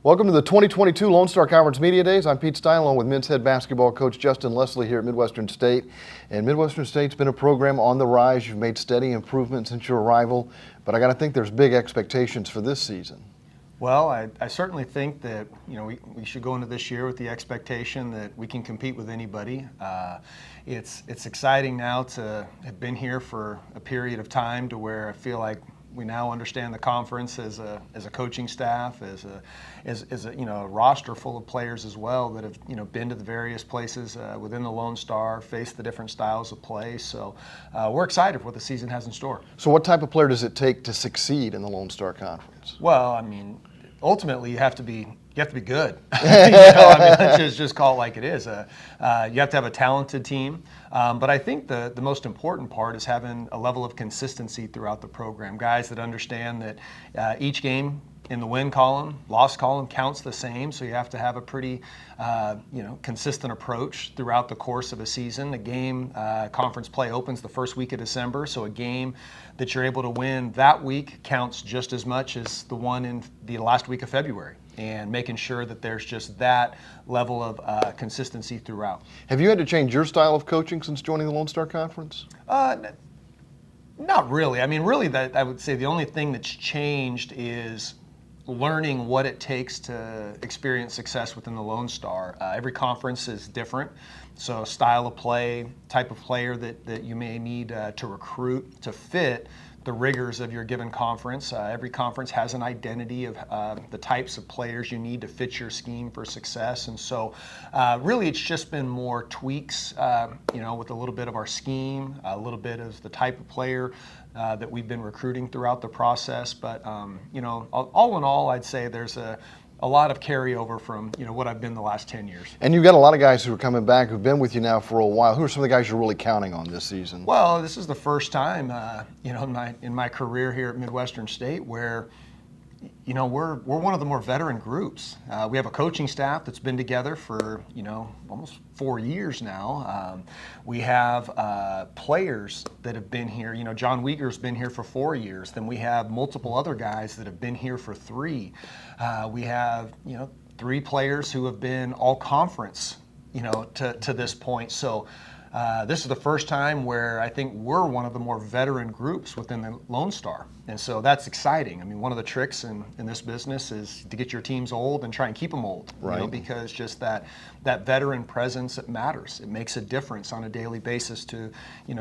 Welcome to the 2022 Lone Star Conference Media Days. I'm Pete Stein, along with men's head basketball coach Justin Leslie here at Midwestern State. And Midwestern State's been a program on the rise. You've made steady improvement since your arrival, but I got to think there's big expectations for this season. Well, I certainly think that we should go into this year with the expectation that we can compete with anybody. It's exciting now to have been here for a period of time to where I feel like we now understand the conference as a coaching staff, as a roster full of players as well that have been to the various places within the Lone Star, faced the different styles of play. So we're excited for what the season has in store. So what type of player does it take to succeed in the Lone Star Conference? Well, I mean, ultimately you have to be good. Let's just call it like it is. You have to have a talented team. But I think the most important part is having a level of consistency throughout the program. Guys that understand that each game in the win column, loss column counts the same, so you have to have a pretty consistent approach throughout the course of a season. The game conference play opens the first week of December, so a game that you're able to win that week counts just as much as the one in the last week of February, and making sure that there's just that level of consistency throughout. Have you had to change your style of coaching since joining the Lone Star Conference? Not really. I mean, really, I would say the only thing that's changed is learning what it takes to experience success within the Lone Star. Every conference is different, so style of play, type of player that you may need to recruit to fit the rigors of your given conference. Every conference has an identity of the types of players you need to fit your scheme for success, and so really it's just been more tweaks, with a little bit of our scheme, a little bit of the type of player that we've been recruiting throughout the process. But all in all, I'd say there's a lot of carryover from what I've been the last 10 years. And you've got a lot of guys who are coming back who've been with you now for a while. Who are some of the guys you're really counting on this season? Well, this is the first time in my career here at Midwestern State where we're one of the more veteran groups. We have a coaching staff that's been together for almost 4 years now. We have players that have been here. John Weger's been here for 4 years. Then we have multiple other guys that have been here for 3. We have 3 players who have been all conference to this point. So this is the first time where I think we're one of the more veteran groups within the Lone Star. And so that's exciting. I mean, one of the tricks in this business is to get your teams old and try and keep them old, right? Because just that veteran presence, it matters. It makes a difference on a daily basis to,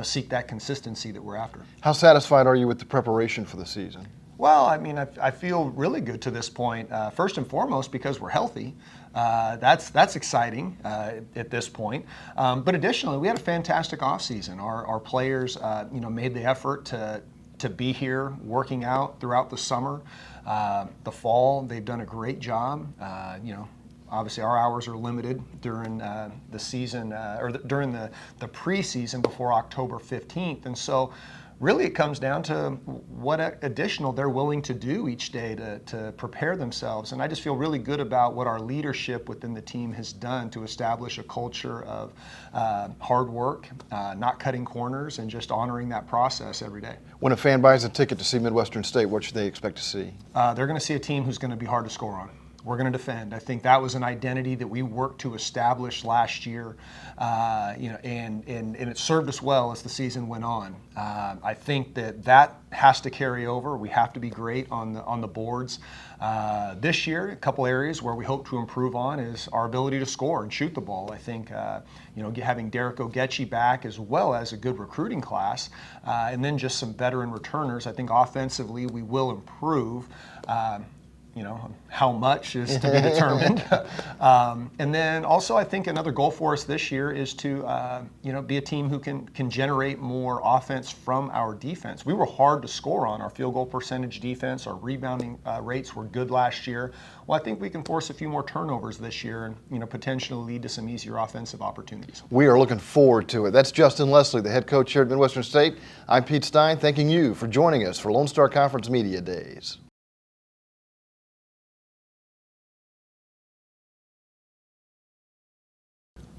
seek that consistency that we're after. How satisfied are you with the preparation for the season? Well, I mean, I feel really good to this point. First and foremost, because we're healthy. That's exciting at this point. But additionally, we had a fantastic offseason. Our players, made the effort to be here, working out throughout the summer, the fall. They've done a great job. Obviously, our hours are limited during the season during the preseason before October 15th, and so. Really, it comes down to what additional they're willing to do each day to prepare themselves. And I just feel really good about what our leadership within the team has done to establish a culture of hard work, not cutting corners, and just honoring that process every day. When a fan buys a ticket to see Midwestern State, what should they expect to see? They're going to see a team who's going to be hard to score on. We're going to defend. I think that was an identity that we worked to establish last year, and it served us well as the season went on. I think that has to carry over. We have to be great on the boards. This year, a couple areas where we hope to improve on is our ability to score and shoot the ball. I think having Derrick Ogechi back, as well as a good recruiting class, and then just some veteran returners. I think offensively we will improve. How much is to be determined. And then also I think another goal for us this year is to be a team who can generate more offense from our defense. We were hard to score on. Our field goal percentage defense, our rebounding rates were good last year. Well, I think we can force a few more turnovers this year and potentially lead to some easier offensive opportunities. We are looking forward to it. That's Justin Leslie, the head coach here at Midwestern State. I'm Pete Stein, thanking you for joining us for Lone Star Conference Media Days.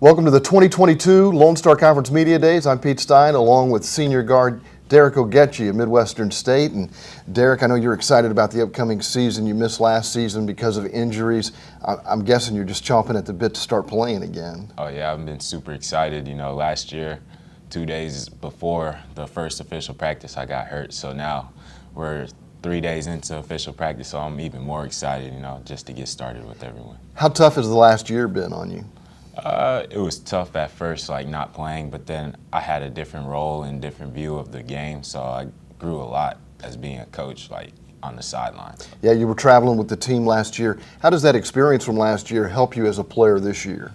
Welcome to the 2022 Lone Star Conference Media Days. I'm Pete Stein, along with senior guard Derrick Ogechi at Midwestern State. And Derrick, I know you're excited about the upcoming season. You missed last season because of injuries. I'm guessing you're just chomping at the bit to start playing again. Oh yeah, I've been super excited. Last year, 2 days before the first official practice, I got hurt. So now we're 3 days into official practice, so I'm even more excited, just to get started with everyone. How tough has the last year been on you? It was tough at first, like not playing, but then I had a different role and different view of the game, so I grew a lot as being a coach, like on the sidelines. Yeah, you were traveling with the team last year. How does that experience from last year help you as a player this year?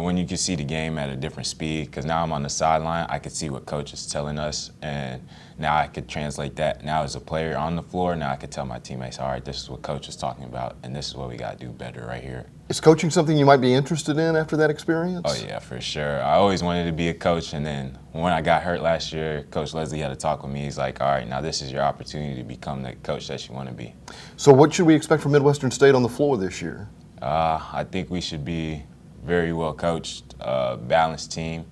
When you can see the game at a different speed, because now I'm on the sideline, I could see what coach is telling us, and now I could translate that. Now as a player on the floor, now I could tell my teammates, all right, this is what coach is talking about, and this is what we got to do better right here. Is coaching something you might be interested in after that experience? Oh yeah, for sure. I always wanted to be a coach, and then when I got hurt last year, Coach Leslie had to talk with me. He's like, all right, now this is your opportunity to become the coach that you want to be. So what should we expect from Midwestern State on the floor this year? I think we should be very well coached, balanced team.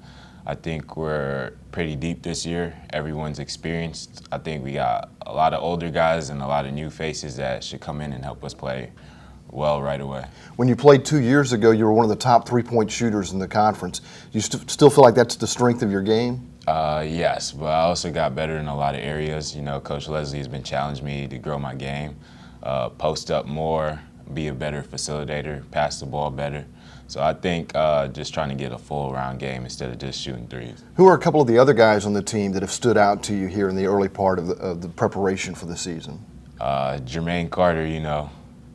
I think we're pretty deep this year. Everyone's experienced. I think we got a lot of older guys and a lot of new faces that should come in and help us play well right away. When you played 2 years ago, you were one of the top three-point shooters in the conference. Do you still feel like that's the strength of your game? Yes, but I also got better in a lot of areas. Coach Leslie has been challenging me to grow my game, post up more, be a better facilitator, pass the ball better. So I think just trying to get a full-round game instead of just shooting threes. Who are a couple of the other guys on the team that have stood out to you here in the early part of the preparation for the season? Jermaine Carter,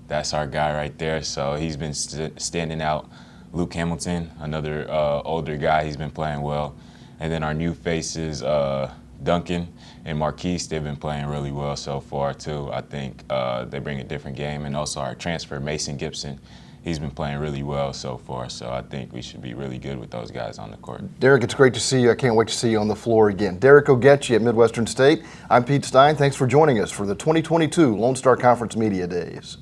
that's our guy right there. So he's been standing out. Luke Hamilton, another older guy, he's been playing well. And then our new faces, Duncan and Marquise, they've been playing really well so far too. I think they bring a different game. And also our transfer, Mason Gibson, he's been playing really well so far. So I think we should be really good with those guys on the court. Derrick, it's great to see you. I can't wait to see you on the floor again. Derrick Ogechi at Midwestern State. I'm Pete Stein. Thanks for joining us for the 2022 Lone Star Conference Media Days.